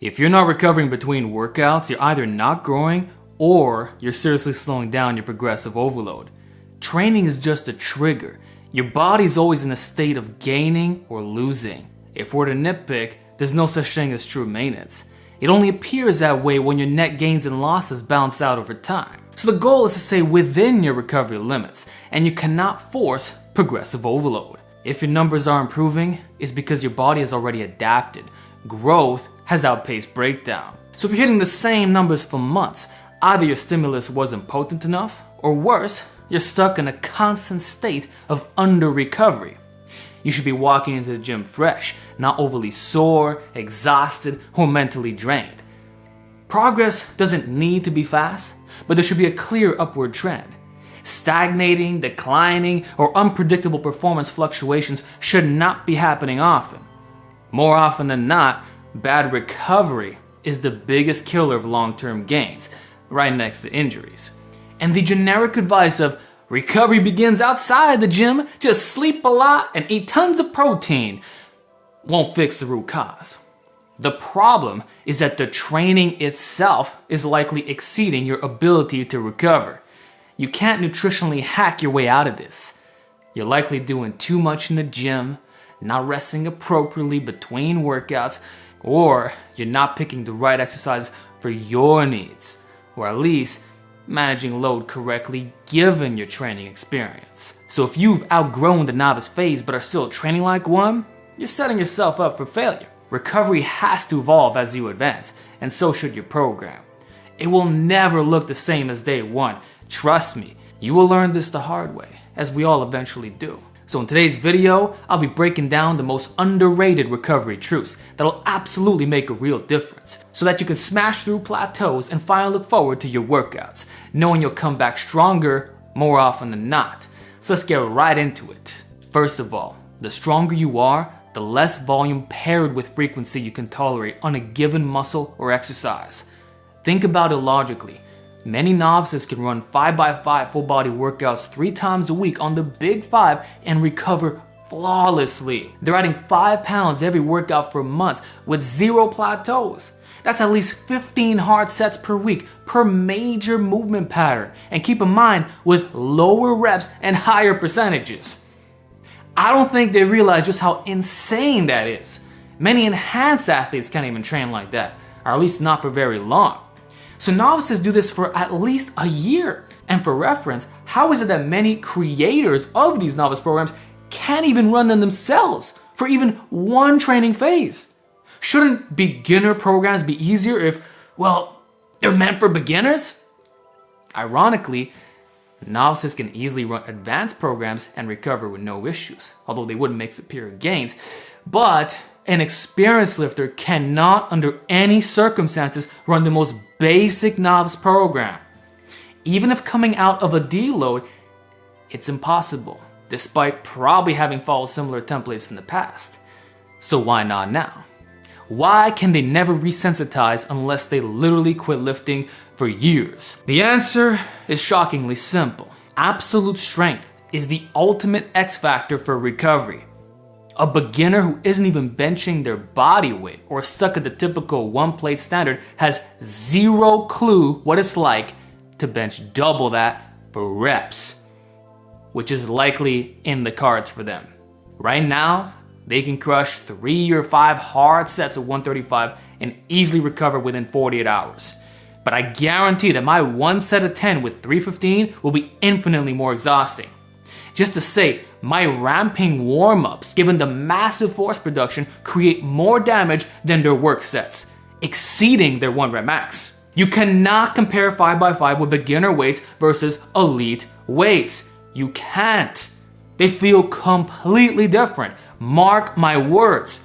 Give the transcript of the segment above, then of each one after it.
If you're not recovering between workouts, you're either not growing or you're seriously slowing down your progressive overload. Training is just a trigger. Your body's always in a state of gaining or losing. If we're to nitpick, there's no such thing as true maintenance. It only appears that way when your net gains and losses balance out over time. So the goal is to stay within your recovery limits, and you cannot force progressive overload. If your numbers are improving, it's because your body has already adapted. Growth has outpaced breakdown. So if you're hitting the same numbers for months, either your stimulus wasn't potent enough, or worse, you're stuck in a constant state of under-recovery. You should be walking into the gym fresh, not overly sore, exhausted, or mentally drained. Progress doesn't need to be fast, but there should be a clear upward trend. Stagnating, declining, or unpredictable performance fluctuations should not be happening often. More often than not, bad recovery is the biggest killer of long-term gains, right next to injuries. And the generic advice of recovery begins outside the gym, just sleep a lot and eat tons of protein, won't fix the root cause. The problem is that the training itself is likely exceeding your ability to recover. You can't nutritionally hack your way out of this. You're likely doing too much in the gym, not resting appropriately between workouts, or you're not picking the right exercise for your needs, or at least managing load correctly given your training experience. So if you've outgrown the novice phase but are still training like one, you're setting yourself up for failure. Recovery has to evolve as you advance, and so should your program. It will never look the same as day one. Trust me, you will learn this the hard way, as we all eventually do. So in today's video, I'll be breaking down the most underrated recovery truths that'll absolutely make a real difference, so that you can smash through plateaus and finally look forward to your workouts, knowing you'll come back stronger more often than not. So let's get right into it. First of all, the stronger you are, the less volume paired with frequency you can tolerate on a given muscle or exercise. Think about it logically. Many novices can run 5x5 full body workouts 3 times a week on the big 5 and recover flawlessly. They're adding 5 pounds every workout for months with 0 plateaus. That's at least 15 hard sets per week per major movement pattern. And keep in mind, with lower reps and higher percentages. I don't think they realize just how insane that is. Many enhanced athletes can't even train like that, or at least not for very long. So novices do this for at least a year. And for reference, how is it that many creators of these novice programs can't even run them themselves for even one training phase? Shouldn't beginner programs be easier if, well, they're meant for beginners? Ironically, novices can easily run advanced programs and recover with no issues, although they wouldn't make superior gains. But an experienced lifter cannot, under any circumstances, run the most basic novice program. Even if coming out of a deload, it's impossible, despite probably having followed similar templates in the past. So why not now? Why can they never resensitize unless they literally quit lifting for years? The answer is shockingly simple. Absolute strength is the ultimate X factor for recovery. A beginner who isn't even benching their body weight or stuck at the typical one plate standard has zero clue what it's like to bench double that for reps, which is likely in the cards for them. Right now, they can crush 3 or 5 hard sets of 135 and easily recover within 48 hours. But I guarantee that my one set of 10 with 315 will be infinitely more exhausting. Just to say, my ramping warm-ups, given the massive force production, create more damage than their work sets, exceeding their 1 rep max. You cannot compare 5x5 with beginner weights versus elite weights. You can't. They feel completely different. Mark my words.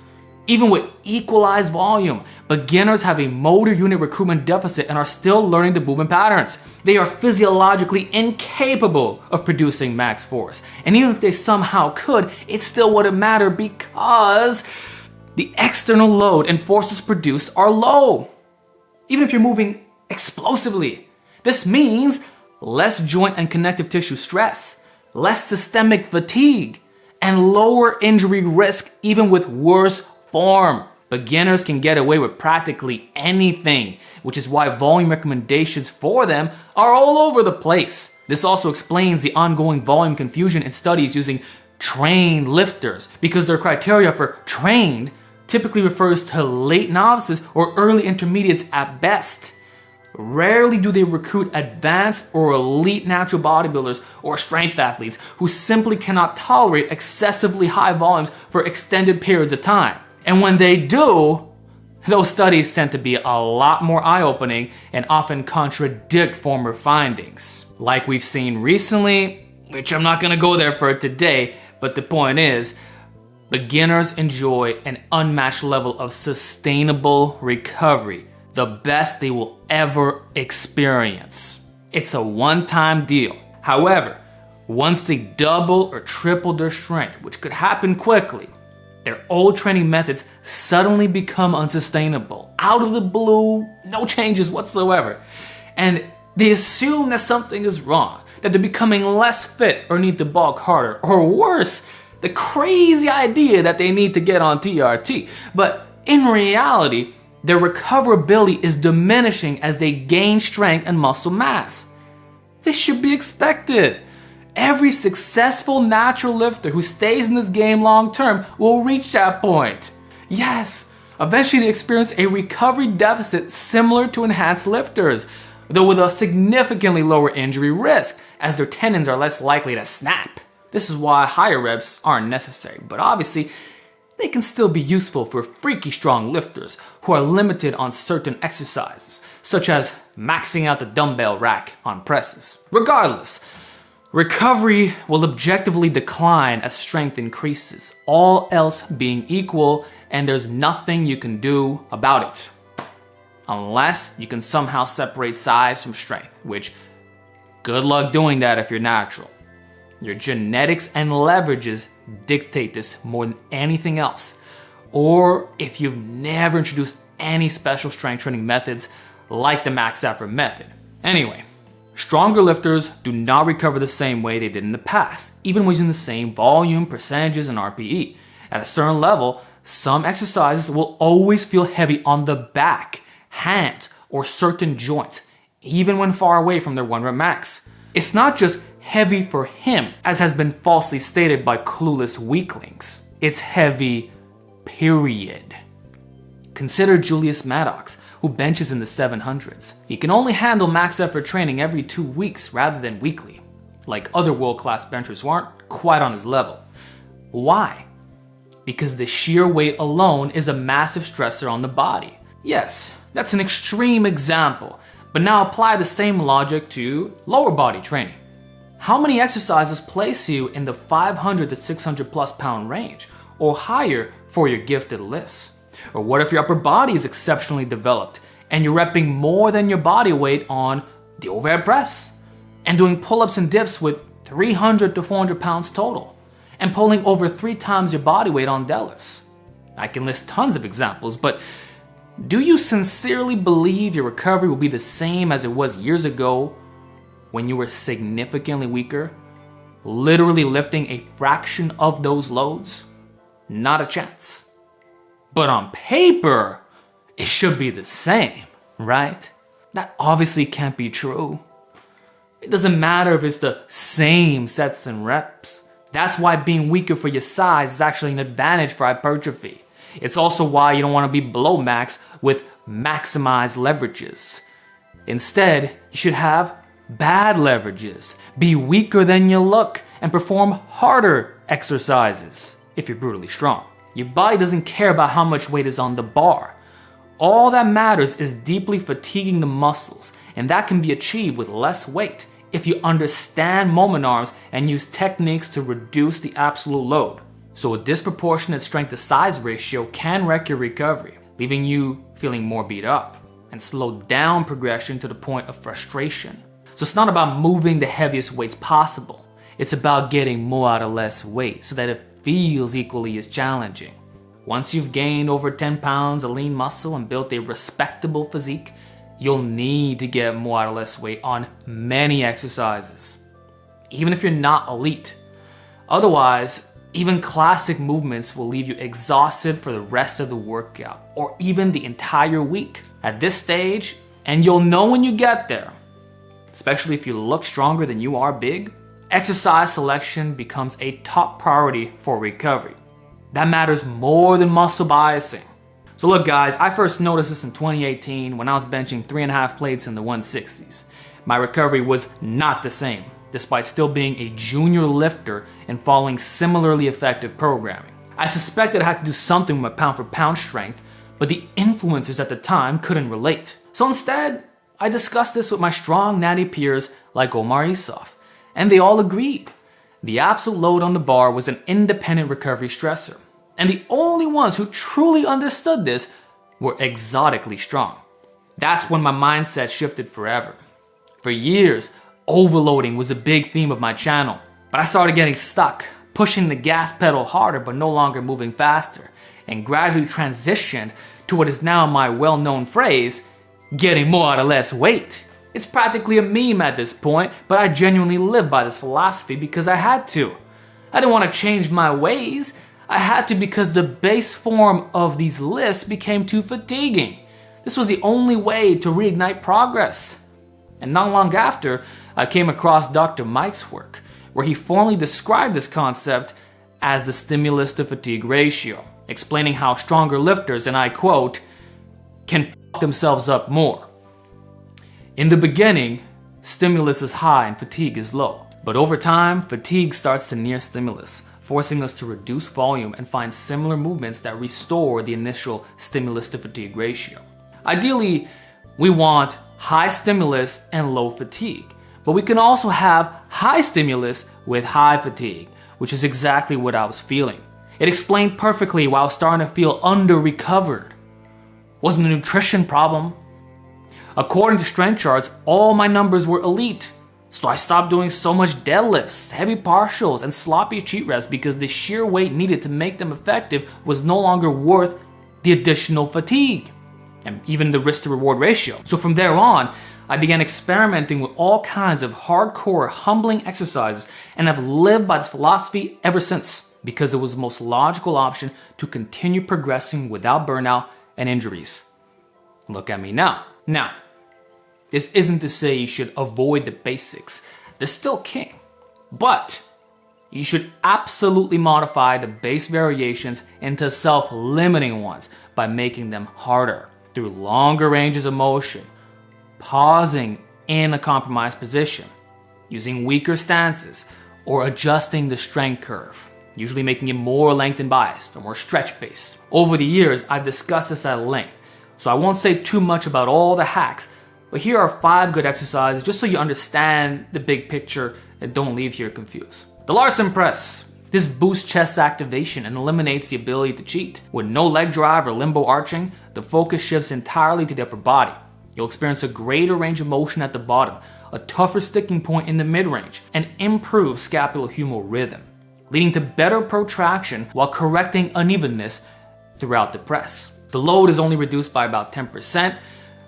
Even with equalized volume, beginners have a motor unit recruitment deficit and are still learning the movement patterns. They are physiologically incapable of producing max force. And even if they somehow could, it still wouldn't matter because the external load and forces produced are low. Even if you're moving explosively. This means less joint and connective tissue stress, less systemic fatigue, and lower injury risk even with worse form. Beginners can get away with practically anything, which is why volume recommendations for them are all over the place. This also explains the ongoing volume confusion in studies using trained lifters, because their criteria for trained typically refers to late novices or early intermediates at best. Rarely do they recruit advanced or elite natural bodybuilders or strength athletes who simply cannot tolerate excessively high volumes for extended periods of time. And when they do, those studies tend to be a lot more eye-opening and often contradict former findings. Like we've seen recently, which I'm not gonna go there for today, but the point is, beginners enjoy an unmatched level of sustainable recovery, the best they will ever experience. It's a one-time deal. However, once they double or triple their strength, which could happen quickly, their old training methods suddenly become unsustainable. Out of the blue, no changes whatsoever. And they assume that something is wrong, that they're becoming less fit or need to bulk harder, or worse, the crazy idea that they need to get on TRT. But in reality, their recoverability is diminishing as they gain strength and muscle mass. This should be expected. Every successful natural lifter who stays in this game long term will reach that point. Yes, eventually they experience a recovery deficit similar to enhanced lifters, though with a significantly lower injury risk, as their tendons are less likely to snap. This is why higher reps aren't necessary, but obviously, they can still be useful for freaky strong lifters who are limited on certain exercises, such as maxing out the dumbbell rack on presses. Regardless, recovery will objectively decline as strength increases, all else being equal, and there's nothing you can do about it. Unless you can somehow separate size from strength, which good luck doing that if you're natural. Your genetics and leverages dictate this more than anything else. Or if you've never introduced any special strength training methods like the max effort method. Anyway, stronger lifters do not recover the same way they did in the past, even using the same volume, percentages, and RPE. At a certain level, some exercises will always feel heavy on the back, hands, or certain joints, even when far away from their 1 rep max. It's not just heavy for him, as has been falsely stated by clueless weaklings. It's heavy, period. Consider Julius Maddox, who benches in the 700s. He can only handle max effort training every 2 weeks rather than weekly, like other world-class benchers who aren't quite on his level. Why? Because the sheer weight alone is a massive stressor on the body. Yes, that's an extreme example, but now apply the same logic to lower body training. How many exercises place you in the 500 to 600 plus pound range or higher for your gifted lifts? Or what if your upper body is exceptionally developed and you're repping more than your body weight on the overhead press and doing pull-ups and dips with 300 to 400 pounds total and pulling over 3 times your body weight on deadlifts? I can list tons of examples, but do you sincerely believe your recovery will be the same as it was years ago when you were significantly weaker, literally lifting a fraction of those loads? Not a chance. But on paper, it should be the same, right? That obviously can't be true. It doesn't matter if it's the same sets and reps. That's why being weaker for your size is actually an advantage for hypertrophy. It's also why you don't want to be below max with maximized leverages. Instead, you should have bad leverages, be weaker than you look, and perform harder exercises if you're brutally strong. Your body doesn't care about how much weight is on the bar. All that matters is deeply fatiguing the muscles, and that can be achieved with less weight if you understand moment arms and use techniques to reduce the absolute load. So a disproportionate strength to size ratio can wreck your recovery, leaving you feeling more beat up, and slow down progression to the point of frustration. So it's not about moving the heaviest weights possible. It's about getting more out of less weight so that it feels equally as challenging. Once you've gained over 10 pounds of lean muscle and built a respectable physique, you'll need to get more out of less weight on many exercises, even if you're not elite. Otherwise, Even classic movements will leave you exhausted for the rest of the workout or even the entire week. At this stage, and you'll know when you get there, especially if you look stronger than you are big, exercise selection becomes a top priority for recovery. That matters more than muscle biasing. So look guys, I first noticed this in 2018 when I was benching 3.5 plates in the 160s. My recovery was not the same, despite still being a junior lifter and following similarly effective programming. I suspected I had to do something with my pound for pound strength, but the influencers at the time couldn't relate. So instead, I discussed this with my strong natty peers like Omar Isuf, and they all agreed. The absolute load on the bar was an independent recovery stressor, and the only ones who truly understood this were exotically strong. That's when my mindset shifted forever. For years, overloading was a big theme of my channel, but I started getting stuck, pushing the gas pedal harder but no longer moving faster, and gradually transitioned to what is now my well-known phrase, getting more out of less weight. It's practically a meme at this point, but I genuinely live by this philosophy because I had to. I didn't want to change my ways. I had to because the base form of these lifts became too fatiguing. This was the only way to reignite progress. And not long after, I came across Dr. Mike's work, where he formally described this concept as the stimulus to fatigue ratio, explaining how stronger lifters, and I quote, can f themselves up more. In the beginning, stimulus is high and fatigue is low. But over time, fatigue starts to near stimulus, forcing us to reduce volume and find similar movements that restore the initial stimulus to fatigue ratio. Ideally, we want high stimulus and low fatigue, but we can also have high stimulus with high fatigue, which is exactly what I was feeling. It explained perfectly why I was starting to feel under-recovered. Wasn't a nutrition problem. According to strength charts, all my numbers were elite. So I stopped doing so much deadlifts, heavy partials, and sloppy cheat reps because the sheer weight needed to make them effective was no longer worth the additional fatigue and even the risk to reward ratio. So from there on, I began experimenting with all kinds of hardcore, humbling exercises and have lived by this philosophy ever since because it was the most logical option to continue progressing without burnout and injuries. Look at me now. Now, this isn't to say you should avoid the basics. They're still king. But you should absolutely modify the base variations into self-limiting ones by making them harder through longer ranges of motion, pausing in a compromised position, using weaker stances, or adjusting the strength curve, usually making it more length biased or more stretch-based. Over the years, I've discussed this at length, so I won't say too much about all the hacks, but here are 5 good exercises just so you understand the big picture and don't leave here confused. The Larson press. This boosts chest activation and eliminates the ability to cheat. With no leg drive or limbo arching, the focus shifts entirely to the upper body. You'll experience a greater range of motion at the bottom, a tougher sticking point in the mid-range, and improved scapulohumeral rhythm, leading to better protraction while correcting unevenness throughout the press. The load is only reduced by about 10%,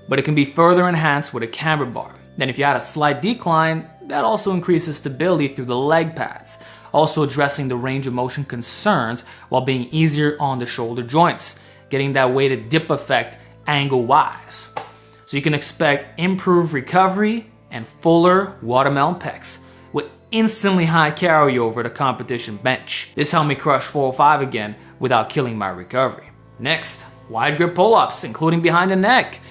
but it can be further enhanced with a camber bar. Then if you add a slight decline, that also increases stability through the leg pads, also addressing the range of motion concerns while being easier on the shoulder joints, getting that weighted dip effect angle-wise. So you can expect improved recovery and fuller watermelon pecs with instantly high carryover to competition bench. This helped me crush 405 again without killing my recovery. Next, wide grip pull-ups, including behind the neck.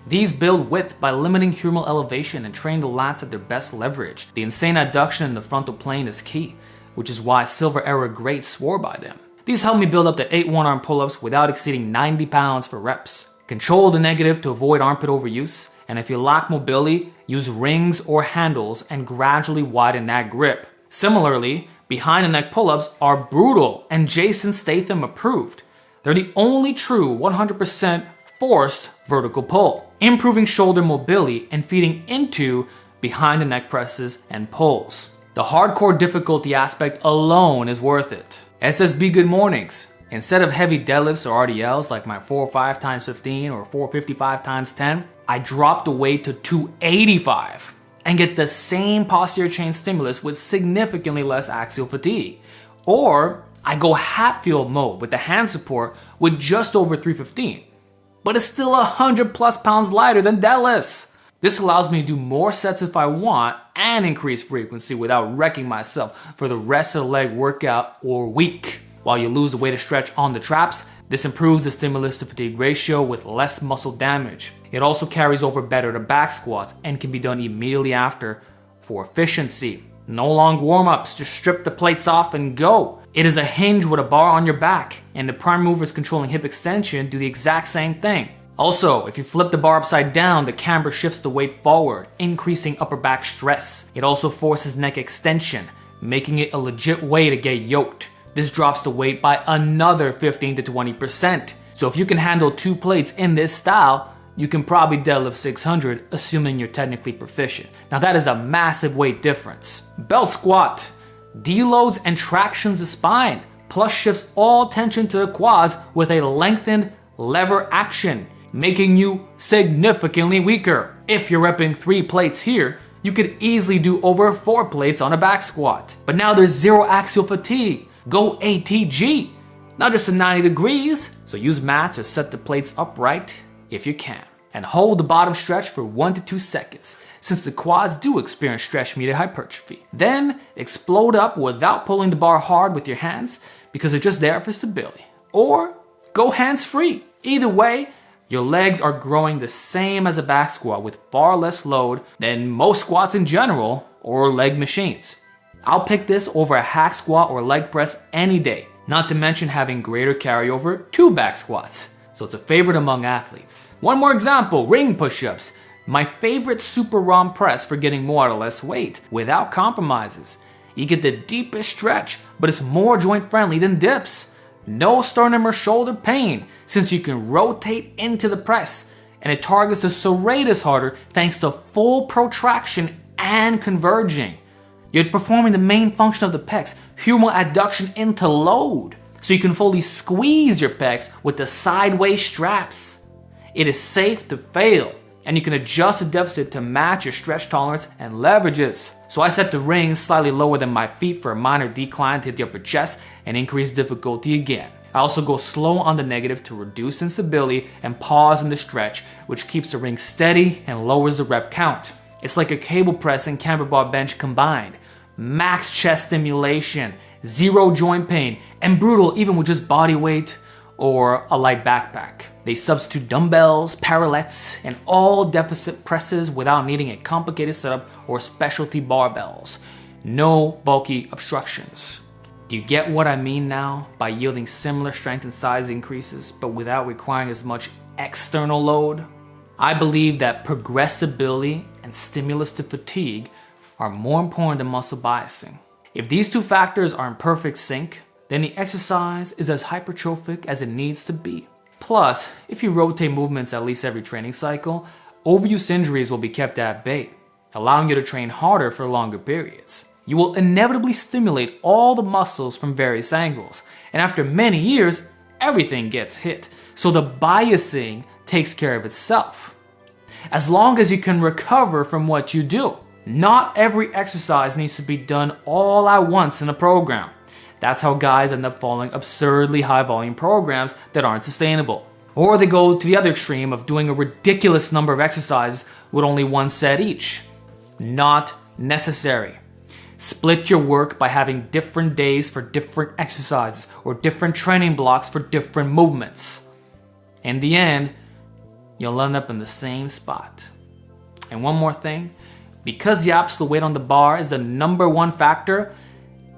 These build width by limiting humeral elevation and train the lats at their best leverage. The insane adduction in the frontal plane is key, which is why silver era greats swore by them. These help me build up to 8 one-arm pull-ups without exceeding 90 pounds for reps. Control the negative to avoid armpit overuse, and if you lack mobility, use rings or handles and gradually widen that grip. Similarly, behind the neck pull-ups are brutal and Jason Statham approved. They're the only true 100% forced vertical pull, improving shoulder mobility and feeding into behind the neck presses and pulls. The hardcore difficulty aspect alone is worth it. SSB good mornings. Instead of heavy deadlifts or RDLs like my 405 x 15 or 455 x 10, I drop the weight to 285 and get the same posterior chain stimulus with significantly less axial fatigue. Or I go Hatfield mode with the hand support with just over 315, but it's still 100 plus pounds lighter than deadlifts. This allows me to do more sets if I want and increase frequency without wrecking myself for the rest of the leg workout or week. While you lose the weight of stretch on the traps, this improves the stimulus to fatigue ratio with less muscle damage. It also carries over better to back squats and can be done immediately after for efficiency. No long warm-ups, just strip the plates off and go. It is a hinge with a bar on your back, and the prime movers controlling hip extension do the exact same thing. Also, if you flip the bar upside down, the camber shifts the weight forward, increasing upper back stress. It also forces neck extension, making it a legit way to get yoked. This drops the weight by another 15 to 20%. So if you can handle 2 plates in this style, you can probably deadlift 600, assuming you're technically proficient. Now that is a massive weight difference. Belt squat deloads and tractions the spine, plus shifts all tension to the quads with a lengthened lever action, making you significantly weaker. If you're repping 3 plates here, you could easily do over 4 plates on a back squat. But now there's zero axial fatigue. Go ATG, not just at 90 degrees. So use mats or set the plates upright if you can. And hold the bottom stretch for 1 to 2 seconds, since the quads do experience stretch-mediated hypertrophy. Then explode up without pulling the bar hard with your hands, because they're just there for stability. Or go hands-free. Either way, your legs are growing the same as a back squat with far less load than most squats in general or leg machines. I'll pick this over a hack squat or leg press any day, not to mention having greater carryover to back squats. So it's a favorite among athletes. One more example, ring push-ups. My favorite super ROM press for getting more out of less weight without compromises. You get the deepest stretch, but it's more joint friendly than dips. No sternum or shoulder pain, since you can rotate into the press, and it targets the serratus harder thanks to full protraction and converging. You're performing the main function of the pecs, humeral adduction into load, so you can fully squeeze your pecs with the sideways straps. It is safe to fail, and you can adjust the deficit to match your stretch tolerance and leverages. So I set the rings slightly lower than my feet for a minor decline to hit the upper chest and increase difficulty again. I also go slow on the negative to reduce instability and pause in the stretch, which keeps the ring steady and lowers the rep count. It's like a cable press and camber bar bench combined. Max chest stimulation, zero joint pain, and brutal even with just body weight or a light backpack. They substitute dumbbells, parallettes, and all deficit presses without needing a complicated setup or specialty barbells. No bulky obstructions. Do you get what I mean now by yielding similar strength and size increases but without requiring as much external load? I believe that progressibility and stimulus to fatigue are more important than muscle biasing. If these 2 factors are in perfect sync, then the exercise is as hypertrophic as it needs to be. Plus, if you rotate movements at least every training cycle, overuse injuries will be kept at bay, allowing you to train harder for longer periods. You will inevitably stimulate all the muscles from various angles, and after many years, everything gets hit, so the biasing takes care of itself. As long as you can recover from what you do. Not every exercise needs to be done all at once in a program. That's how guys end up following absurdly high volume programs that aren't sustainable. Or they go to the other extreme of doing a ridiculous number of exercises with only 1 set each. Not necessary. Split your work by having different days for different exercises or different training blocks for different movements. In the end, you'll end up in the same spot. And one more thing, because the absolute weight on the bar is the #1 factor,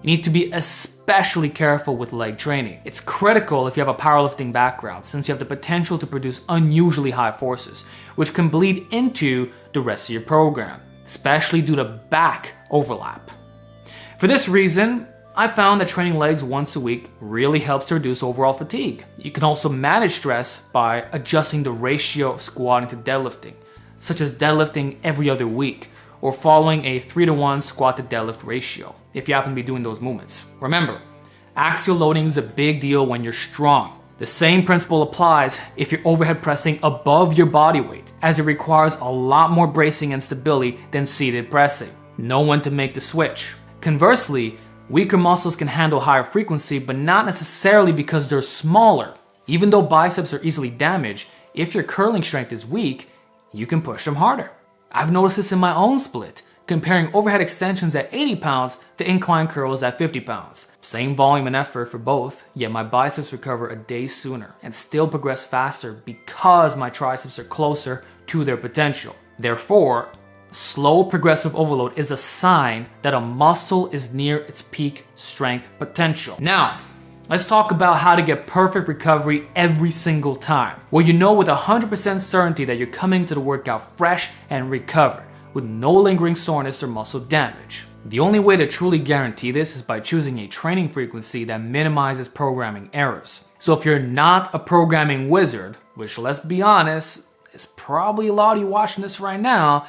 you need to be especially careful with leg training. It's critical if you have a powerlifting background, since you have the potential to produce unusually high forces, which can bleed into the rest of your program, especially due to back overlap. For this reason, I found that training legs once a week really helps to reduce overall fatigue. You can also manage stress by adjusting the ratio of squatting to deadlifting, such as deadlifting every other week, or following a 3-to-1 squat to deadlift ratio, if you happen to be doing those movements. Remember, axial loading is a big deal when you're strong. The same principle applies if you're overhead pressing above your body weight, as it requires a lot more bracing and stability than seated pressing. Know when to make the switch. Conversely, Weaker muscles can handle higher frequency, but not necessarily because they're smaller. Even though biceps are easily damaged, if your curling strength is weak, you can push them harder. I've noticed this in my own split, comparing overhead extensions at 80 pounds to incline curls at 50 pounds. Same volume and effort for both, yet my biceps recover a day sooner and still progress faster because my triceps are closer to their potential. Therefore, slow progressive overload is a sign that a muscle is near its peak strength potential. Now, let's talk about how to get perfect recovery every single time, where you know with 100% certainty that you're coming to the workout fresh and recovered, with no lingering soreness or muscle damage. The only way to truly guarantee this is by choosing a training frequency that minimizes programming errors. So if you're not a programming wizard, which let's be honest, is probably a lot of you watching this right now,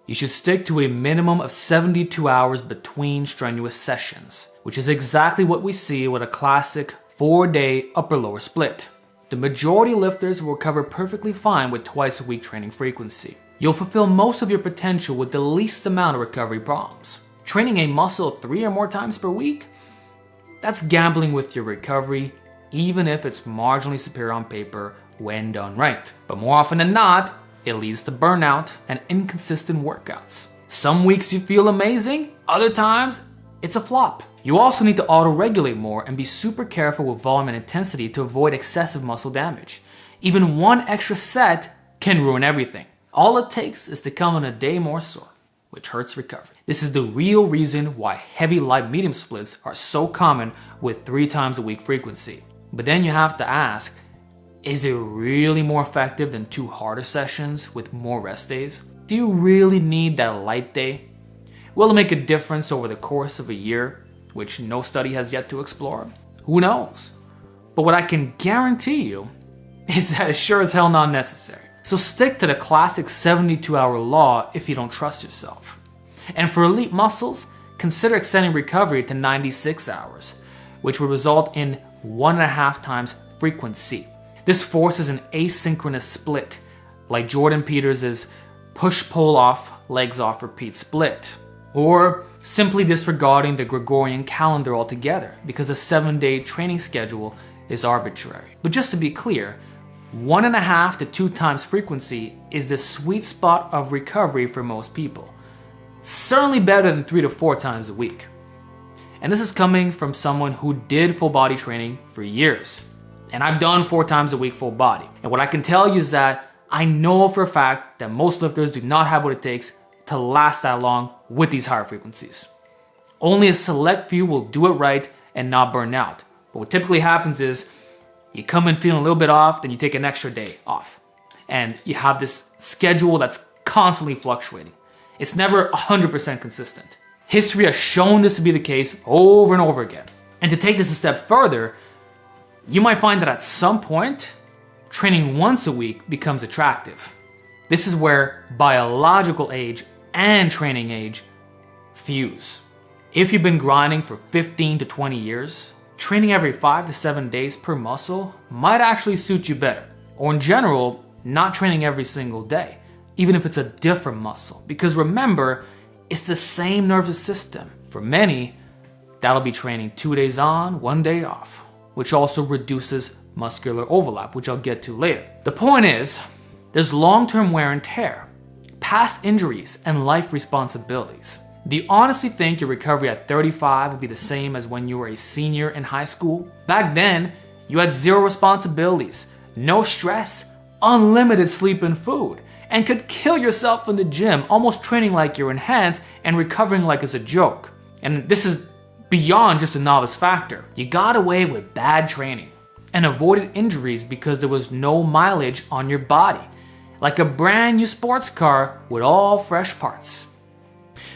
you should stick to a minimum of 72 hours between strenuous sessions, which is exactly what we see with a classic 4-day upper-lower split. The majority of lifters will recover perfectly fine with twice-a-week training frequency. You'll fulfill most of your potential with the least amount of recovery problems. Training a muscle 3 or more times per week? That's gambling with your recovery, even if it's marginally superior on paper when done right. But more often than not, it leads to burnout and inconsistent workouts. Some weeks you feel amazing, other times it's a flop. You also need to auto-regulate more and be super careful with volume and intensity to avoid excessive muscle damage. Even one extra set can ruin everything. All it takes is to come in a day more sore, which hurts recovery. This is the real reason why heavy light medium splits are so common with 3 times a week frequency. But then you have to ask, is it really more effective than 2 harder sessions with more rest days? Do you really need that light day? Will it make a difference over the course of a year, which no study has yet to explore? Who knows? But what I can guarantee you is that it's sure as hell not necessary. So stick to the classic 72-hour law if you don't trust yourself. And for elite muscles, consider extending recovery to 96 hours, which would result in 1.5 times frequency. This forces an asynchronous split, like Jordan Peters' push-pull off, legs off, repeat split. Or simply disregarding the Gregorian calendar altogether because a 7-day training schedule is arbitrary. But just to be clear, 1.5 to 2 times frequency is the sweet spot of recovery for most people. Certainly better than 3 to 4 times a week. And this is coming from someone who did full body training for years. And I've done 4 times a week full body. And what I can tell you is that I know for a fact that most lifters do not have what it takes to last that long with these higher frequencies. Only a select few will do it right and not burn out. But what typically happens is you come in feeling a little bit off, then you take an extra day off. And you have this schedule that's constantly fluctuating. It's never 100% consistent. History has shown this to be the case over and over again. And to take this a step further, you might find that at some point, training once a week becomes attractive. This is where biological age and training age fuse. If you've been grinding for 15 to 20 years, training every 5 to 7 days per muscle might actually suit you better. Or in general, not training every single day, even if it's a different muscle. Because remember, it's the same nervous system. For many, that'll be training 2 days on, 1 day off, which also reduces muscular overlap, which I'll get to later. The point is, there's long-term wear and tear, past injuries, and life responsibilities. Do you honestly think your recovery at 35 would be the same as when you were a senior in high school? Back then, you had 0 responsibilities, no stress, unlimited sleep and food, and could kill yourself in the gym, almost training like you're enhanced and recovering like it's a joke. And this is beyond just a novice factor. You got away with bad training and avoided injuries because there was no mileage on your body, like a brand new sports car with all fresh parts.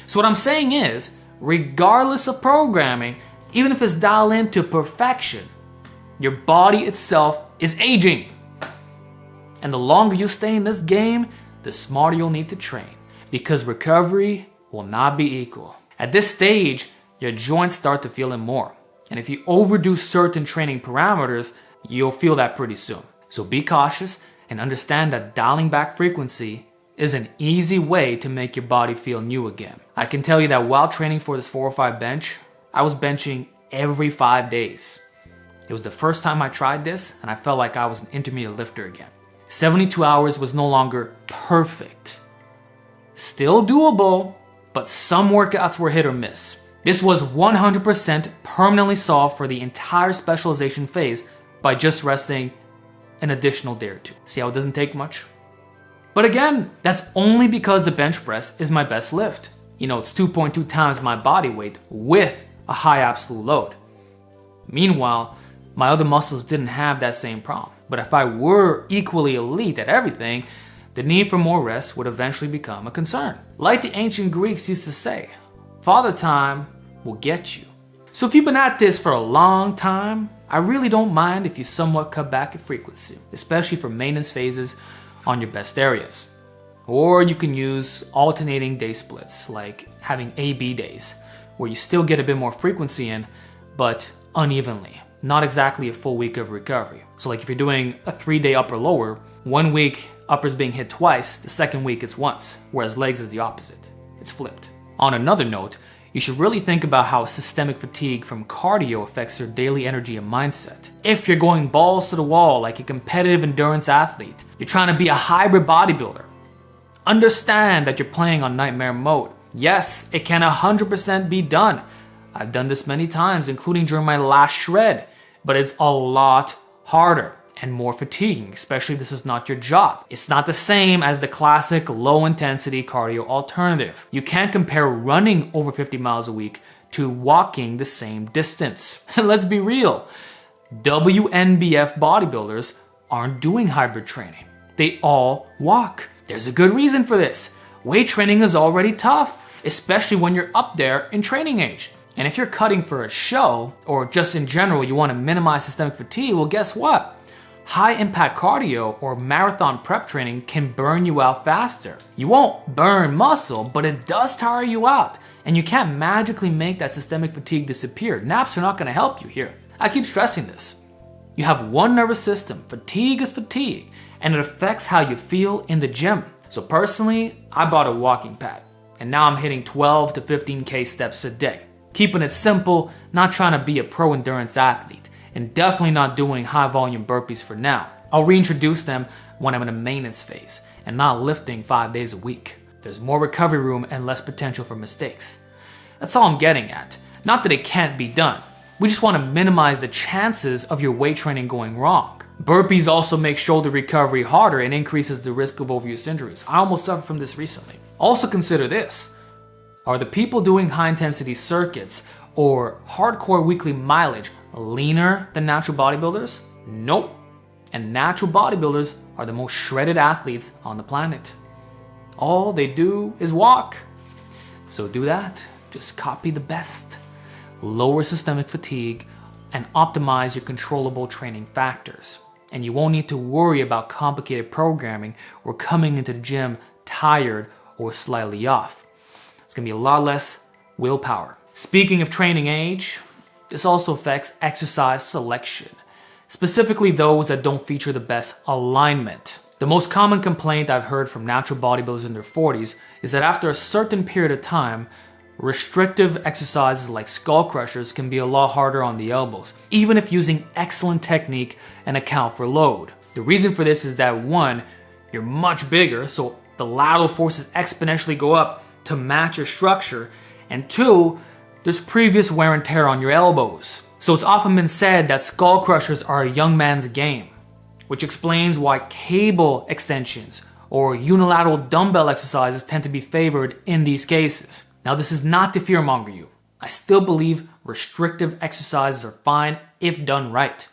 So what I'm saying is, regardless of programming, even if it's dialed in to perfection, your body itself is aging. And the longer you stay in this game, the smarter you'll need to train, because recovery will not be equal. At this stage, your joints start to feel it more. And if you overdo certain training parameters, you'll feel that pretty soon. So be cautious and understand that dialing back frequency is an easy way to make your body feel new again. I can tell you that while training for this 405 bench, I was benching every 5 days. It was the first time I tried this, and I felt like I was an intermediate lifter again. 72 hours was no longer perfect. Still doable, but some workouts were hit or miss. This was 100% permanently solved for the entire specialization phase by just resting an additional day or two. See how it doesn't take much? But again, that's only because the bench press is my best lift. It's 2.2 times my body weight with a high absolute load. Meanwhile, my other muscles didn't have that same problem. But if I were equally elite at everything, the need for more rest would eventually become a concern. Like the ancient Greeks used to say, Father Time will get you. So if you've been at this for a long time, I really don't mind if you somewhat cut back at frequency, especially for maintenance phases on your best areas. Or you can use alternating day splits, like having A-B days, where you still get a bit more frequency in, but unevenly. Not exactly a full week of recovery. So like if you're doing a 3-day upper-lower, 1 week upper's being hit twice, the second week it's once, whereas legs is the opposite. It's flipped. On another note, you should really think about how systemic fatigue from cardio affects your daily energy and mindset. If you're going balls to the wall like a competitive endurance athlete, you're trying to be a hybrid bodybuilder, understand that you're playing on nightmare mode. Yes, it can 100% be done. I've done this many times, including during my last shred, but it's a lot harder and more fatiguing, especially if this is not your job. It's not the same as the classic low-intensity cardio alternative. You can't compare running over 50 miles a week to walking the same distance. And let's be real, WNBF bodybuilders aren't doing hybrid training. They all walk. There's a good reason for this. Weight training is already tough, especially when you're up there in training age. And if you're cutting for a show, or just in general you want to minimize systemic fatigue, well guess what? High impact cardio or marathon prep training can burn you out faster. You won't burn muscle, but it does tire you out. And you can't magically make that systemic fatigue disappear. Naps are not going to help you here. I keep stressing this. You have one nervous system. Fatigue is fatigue, and it affects how you feel in the gym. So personally, I bought a walking pad, and now I'm hitting 12 to 15K steps a day. Keeping it simple, not trying to be a pro endurance athlete, and definitely not doing high volume burpees for now. I'll reintroduce them when I'm in a maintenance phase and not lifting 5 days a week. There's more recovery room and less potential for mistakes. That's all I'm getting at. Not that it can't be done. We just want to minimize the chances of your weight training going wrong. Burpees also make shoulder recovery harder and increases the risk of overuse injuries. I almost suffered from this recently. Also consider this. Are the people doing high-intensity circuits or hardcore weekly mileage leaner than natural bodybuilders? Nope. And natural bodybuilders are the most shredded athletes on the planet. All they do is walk. So do that. Just copy the best. Lower systemic fatigue and optimize your controllable training factors. And you won't need to worry about complicated programming or coming into the gym tired or slightly off. It's going to be a lot less willpower. Speaking of training age, this also affects exercise selection, specifically those that don't feature the best alignment. The most common complaint I've heard from natural bodybuilders in their 40s is that after a certain period of time, restrictive exercises like skull crushers can be a lot harder on the elbows, even if using excellent technique and account for load. The reason for this is that 1, you're much bigger, so the lateral forces exponentially go up to match your structure, and 2, there's previous wear and tear on your elbows. So it's often been said that skull crushers are a young man's game, which explains why cable extensions or unilateral dumbbell exercises tend to be favored in these cases. Now this is not to fearmonger you. I still believe restrictive exercises are fine if done right,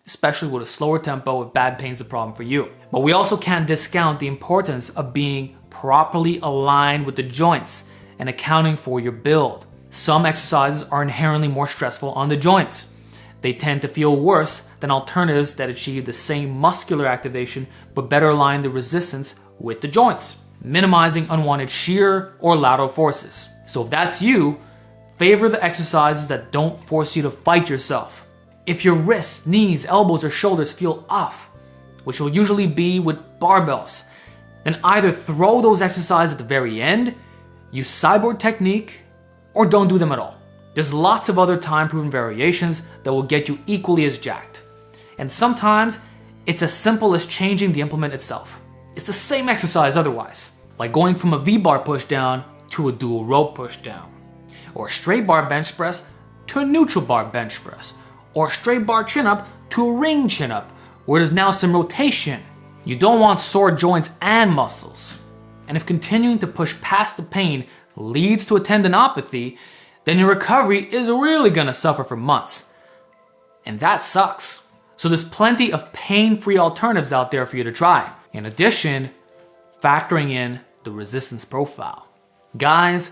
especially with a slower tempo if bad pain's a problem for you. But we also can't discount the importance of being properly aligned with the joints and accounting for your build. Some exercises are inherently more stressful on the joints. They tend to feel worse than alternatives that achieve the same muscular activation but better align the resistance with the joints, minimizing unwanted shear or lateral forces. So if that's you, favor the exercises that don't force you to fight yourself. If your wrists, knees, elbows, or shoulders feel off, which will usually be with barbells, then either throw those exercises at the very end, use cyborg technique, or don't do them at all. There's lots of other time-proven variations that will get you equally as jacked. And sometimes, it's as simple as changing the implement itself. It's the same exercise otherwise, like going from a V-bar pushdown to a dual rope pushdown, or a straight bar bench press to a neutral bar bench press, or a straight bar chin-up to a ring chin-up, where there's now some rotation. You don't want sore joints and muscles. And if continuing to push past the pain leads to a tendinopathy, then your recovery is really gonna suffer for months. And that sucks. So there's plenty of pain-free alternatives out there for you to try. In addition, factoring in the resistance profile. Guys,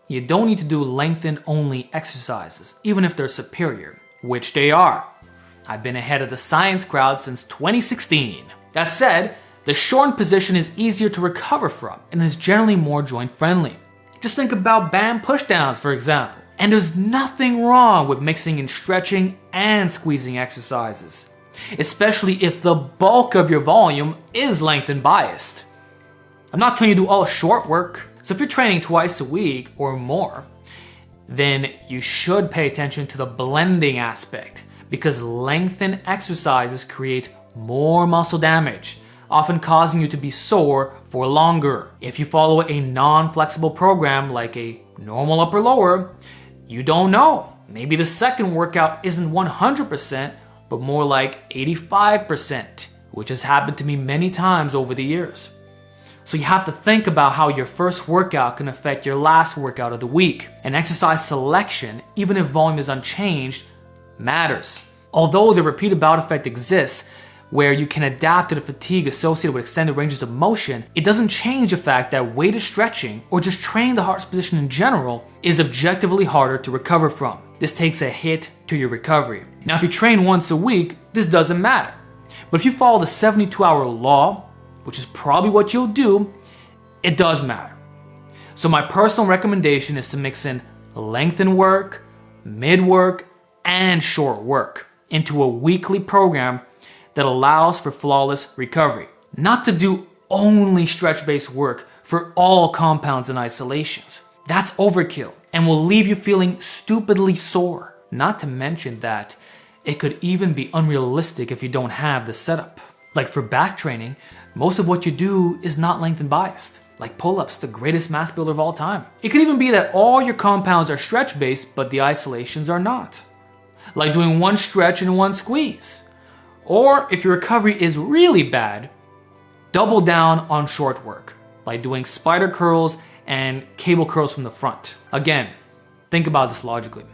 you don't need to do lengthen-only exercises, even if they're superior, which they are. I've been ahead of the science crowd since 2016. That said, the shortened position is easier to recover from and is generally more joint-friendly. Just think about band pushdowns, for example. And there's nothing wrong with mixing in stretching and squeezing exercises, especially if the bulk of your volume is lengthen biased. I'm not telling you to do all short work, so if you're training twice a week or more, then you should pay attention to the blending aspect, because lengthen exercises create more muscle damage, often causing you to be sore for longer. If you follow a non-flexible program like a normal upper-lower, you don't know. Maybe the second workout isn't 100%, but more like 85%, which has happened to me many times over the years. So you have to think about how your first workout can affect your last workout of the week. And exercise selection, even if volume is unchanged, matters. Although the repeated bout effect exists, where you can adapt to the fatigue associated with extended ranges of motion, it doesn't change the fact that weighted stretching, or just training the heart's position in general, is objectively harder to recover from. This takes a hit to your recovery. Now, if you train once a week, this doesn't matter. But if you follow the 72-hour law, which is probably what you'll do, it does matter. So my personal recommendation is to mix in lengthen work, mid work, and short work into a weekly program that allows for flawless recovery. Not to do only stretch-based work for all compounds and isolations. That's overkill and will leave you feeling stupidly sore. Not to mention that it could even be unrealistic if you don't have the setup. Like for back training, most of what you do is not lengthen biased. Like pull-ups, the greatest mass builder of all time. It could even be that all your compounds are stretch-based, but the isolations are not. Like doing one stretch and one squeeze. Or if your recovery is really bad, double down on short work, like doing spider curls and cable curls from the front. Again, think about this logically.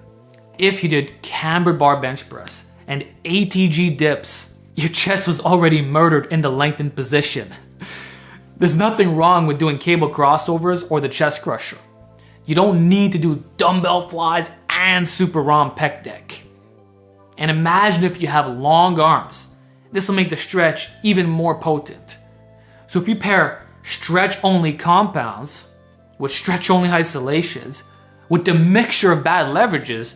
If you did cambered bar bench press and ATG dips, your chest was already murdered in the lengthened position. There's nothing wrong with doing cable crossovers or the chest crusher. You don't need to do dumbbell flies and super ROM pec deck. And imagine if you have long arms. This will make the stretch even more potent. So if you pair stretch-only compounds with stretch-only isolations with the mixture of bad leverages,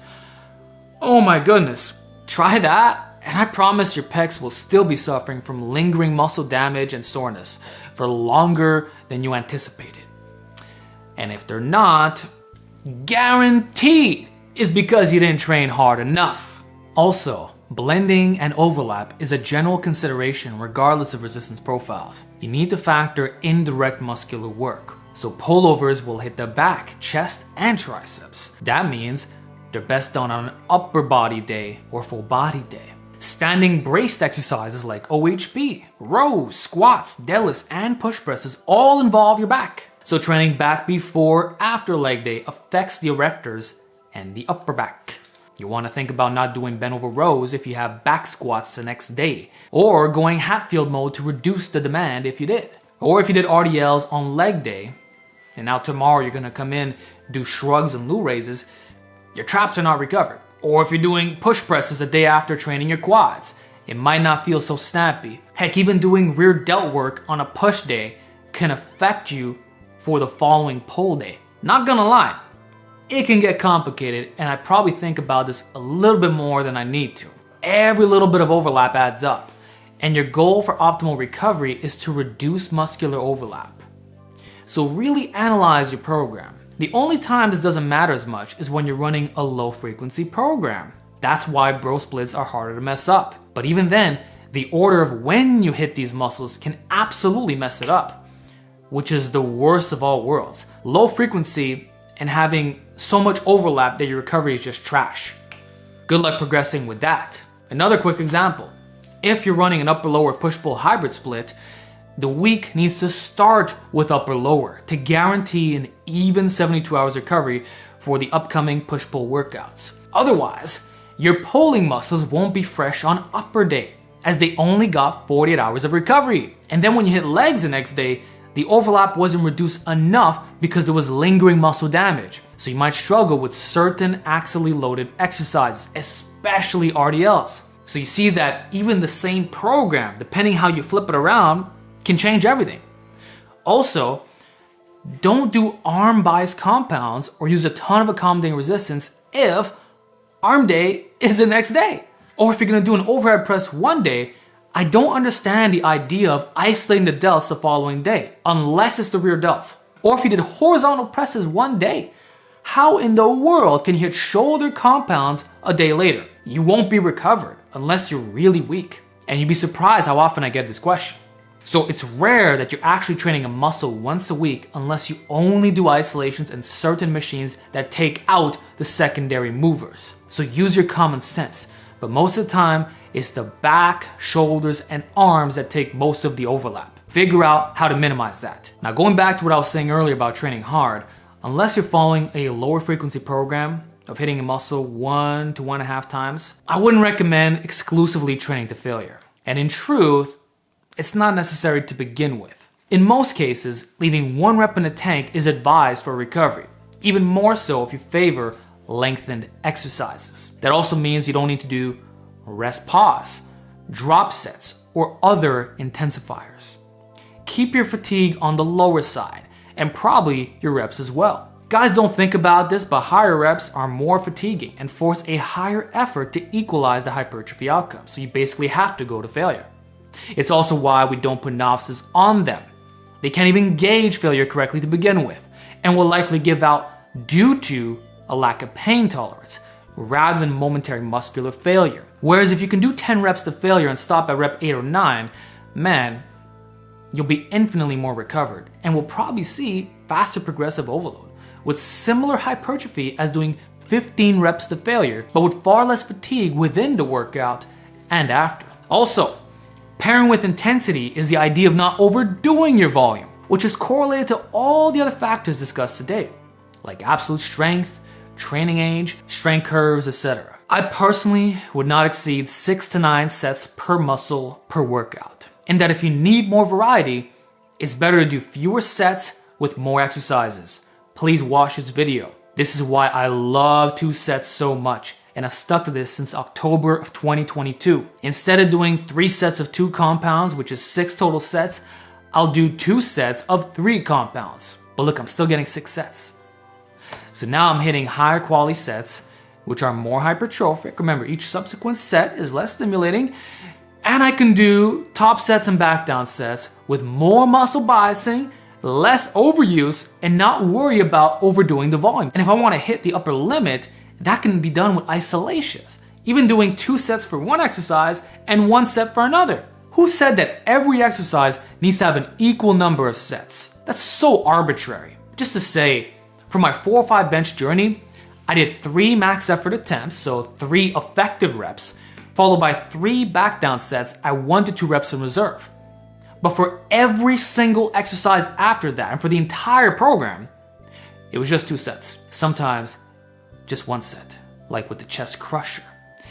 oh my goodness, try that and I promise your pecs will still be suffering from lingering muscle damage and soreness for longer than you anticipated. And if they're not, guaranteed is because you didn't train hard enough. Also, blending and overlap is a general consideration regardless of resistance profiles. You need to factor indirect muscular work. So pullovers will hit the back, chest, and triceps. That means they're best done on an upper body day or full body day. Standing braced exercises like OHB, rows, squats, deadlifts, and push presses all involve your back. So training back before, after leg day affects the erectors and the upper back. You want to think about not doing bent over rows if you have back squats the next day, or going Hatfield mode to reduce the demand if you did. Or if you did RDLs on leg day, and now tomorrow you're going to come in, do shrugs and loo raises, your traps are not recovered. Or if you're doing push presses a day after training your quads, it might not feel so snappy. Heck, even doing rear delt work on a push day can affect you for the following pull day. Not gonna lie, it can get complicated, and I probably think about this a little bit more than I need to. Every little bit of overlap adds up, and your goal for optimal recovery is to reduce muscular overlap. So really analyze your program The only time this doesn't matter as much is when you're running a low frequency program. That's why bro splits are harder to mess up. But even then, the order of when you hit these muscles can absolutely mess it up, which is the worst of all worlds. Low frequency and having so much overlap that your recovery is just trash. Good luck progressing with that. Another quick example. If you're running an upper-lower push-pull hybrid split, the week needs to start with upper-lower to guarantee an even 72 hours recovery for the upcoming push-pull workouts. Otherwise, your pulling muscles won't be fresh on upper day, as they only got 48 hours of recovery. And then when you hit legs the next day, the overlap wasn't reduced enough because there was lingering muscle damage. So you might struggle with certain axially loaded exercises, especially RDLs. So you see that even the same program, depending how you flip it around, can change everything. Also, don't do arm-biased compounds or use a ton of accommodating resistance if arm day is the next day. Or if you're gonna do an overhead press one day, I don't understand the idea of isolating the delts the following day, unless it's the rear delts. Or if you did horizontal presses one day, how in the world can you hit shoulder compounds a day later? You won't be recovered unless you're really weak. And you'd be surprised how often I get this question. So it's rare that you're actually training a muscle once a week unless you only do isolations and certain machines that take out the secondary movers. So use your common sense. But most of the time, it's the back, shoulders, and arms that take most of the overlap. Figure out how to minimize that. Now going back to what I was saying earlier about training hard, unless you're following a lower frequency program of hitting a muscle 1 to 1.5 times, I wouldn't recommend exclusively training to failure. And in truth, it's not necessary to begin with. In most cases, leaving 1 rep in the tank is advised for recovery, even more so if you favor lengthened exercises. That also means you don't need to do rest pause, drop sets, or other intensifiers. Keep your fatigue on the lower side, and probably your reps as well. Guys don't think about this, but higher reps are more fatiguing and force a higher effort to equalize the hypertrophy outcome, so you basically have to go to failure. It's also why we don't put novices on them. They can't even gauge failure correctly to begin with, and will likely give out due to a lack of pain tolerance, rather than momentary muscular failure. Whereas if you can do 10 reps to failure and stop at rep 8 or 9, man, you'll be infinitely more recovered and will probably see faster progressive overload with similar hypertrophy as doing 15 reps to failure, but with far less fatigue within the workout and after. Also, pairing with intensity is the idea of not overdoing your volume, which is correlated to all the other factors discussed today, like absolute strength, training age, strength curves, etc. I personally would not exceed 6 to 9 sets per muscle per workout. And that if you need more variety, it's better to do fewer sets with more exercises. Please watch this video. This is why I love 2 sets so much, and I've stuck to this since October of 2022. Instead of doing 3 sets of 2 compounds, which is 6 total sets, I'll do 2 sets of 3 compounds. But look, I'm still getting 6 sets. So now I'm hitting higher quality sets, which are more hypertrophic. Remember, each subsequent set is less stimulating, and I can do top sets and back down sets with more muscle biasing, less overuse, and not worry about overdoing the volume. And if I want to hit the upper limit, that can be done with isolations, even doing 2 sets for one exercise and 1 set for another. Who said that every exercise needs to have an equal number of sets? That's so arbitrary. Just to say, for my 4 or 5 bench journey, I did 3 max effort attempts, so 3 effective reps, followed by 3 back down sets at 1 to 2 reps in reserve. But for every single exercise after that, and for the entire program, it was just 2 sets. Sometimes just 1 set, like with the chest crusher,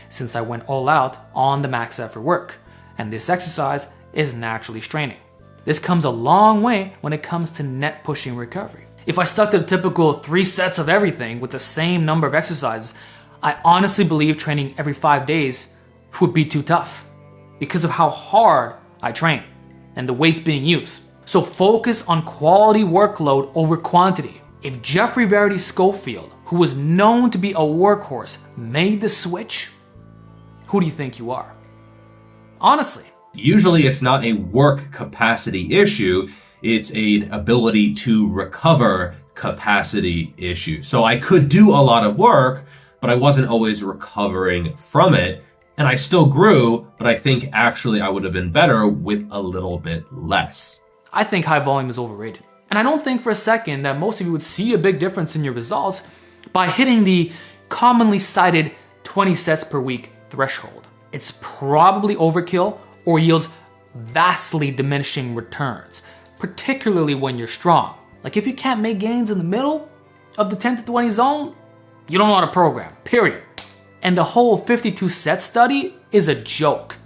since I went all out on the max effort work, and this exercise is naturally straining. This comes a long way when it comes to net pushing recovery. If I stuck to the typical 3 sets of everything with the same number of exercises, I honestly believe training every 5 days would be too tough because of how hard I train and the weights being used. So focus on quality workload over quantity. If Jeffrey Verity Schofield, who was known to be a workhorse, made the switch, who do you think you are? Honestly. Usually it's not a work capacity issue. It's an ability to recover capacity issue. So I could do a lot of work, but I wasn't always recovering from it. And I still grew, but I think actually I would have been better with a little bit less. I think high volume is overrated. And I don't think for a second that most of you would see a big difference in your results by hitting the commonly cited 20 sets per week threshold. It's probably overkill or yields vastly diminishing returns, particularly when you're strong. Like if you can't make gains in the middle of the 10 to 20 zone, you don't know how to program, period. And the whole 52 set study is a joke.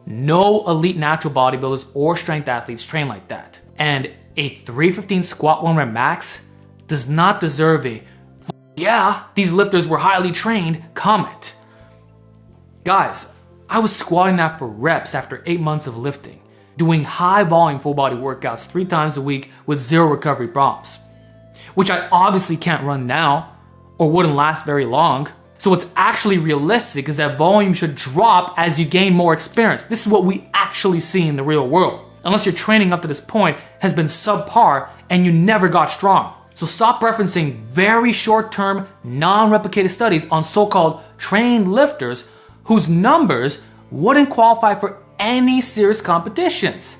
No elite natural bodybuilders or strength athletes train like that. And a 315 squat 1 rep max does not deserve a "yeah, these lifters were highly trained" comment. Guys, I was squatting that for reps after 8 months of lifting, doing high volume full body workouts 3 times a week with 0 recovery problems, which I obviously can't run now or wouldn't last very long. So what's actually realistic is that volume should drop as you gain more experience. This is what we actually see in the real world. Unless your training up to this point has been subpar and you never got strong. So stop referencing very short-term, non-replicated studies on so-called trained lifters whose numbers wouldn't qualify for any serious competitions.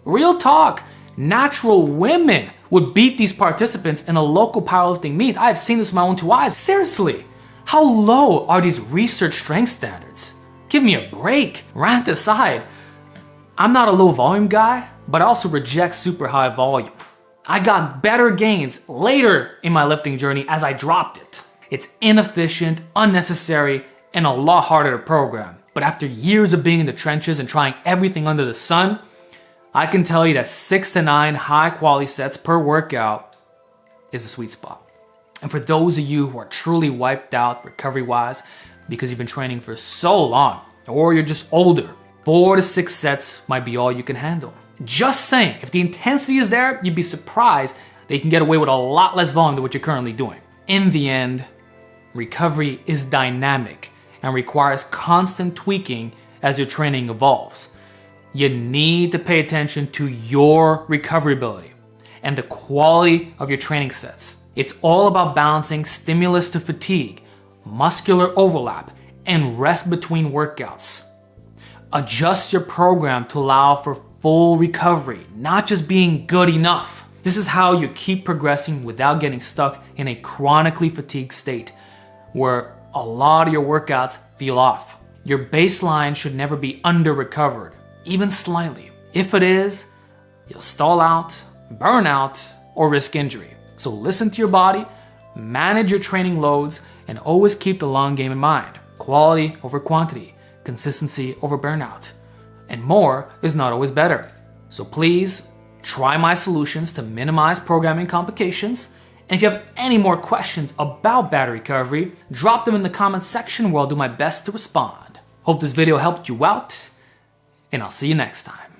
Real talk, natural women would beat these participants in a local powerlifting meet. I have seen this with my own 2 eyes. Seriously. How low are these research strength standards? Give me a break. Rant aside, I'm not a low volume guy, but I also reject super high volume. I got better gains later in my lifting journey as I dropped it. It's inefficient, unnecessary, and a lot harder to program. But after years of being in the trenches and trying everything under the sun, I can tell you that 6 to 9 high quality sets per workout is a sweet spot. And for those of you who are truly wiped out recovery-wise because you've been training for so long, or you're just older, 4 to 6 sets might be all you can handle. Just saying, if the intensity is there, you'd be surprised that you can get away with a lot less volume than what you're currently doing. In the end, recovery is dynamic and requires constant tweaking as your training evolves. You need to pay attention to your recovery ability and the quality of your training sets. It's all about balancing stimulus to fatigue, muscular overlap, and rest between workouts. Adjust your program to allow for full recovery, not just being good enough. This is how you keep progressing without getting stuck in a chronically fatigued state where a lot of your workouts feel off. Your baseline should never be under-recovered, even slightly. If it is, you'll stall out, burn out, or risk injury. So listen to your body, manage your training loads, and always keep the long game in mind. Quality over quantity, consistency over burnout. And more is not always better. So please try my solutions to minimize programming complications. And if you have any more questions about battery recovery, drop them in the comments section where I'll do my best to respond. Hope this video helped you out, and I'll see you next time.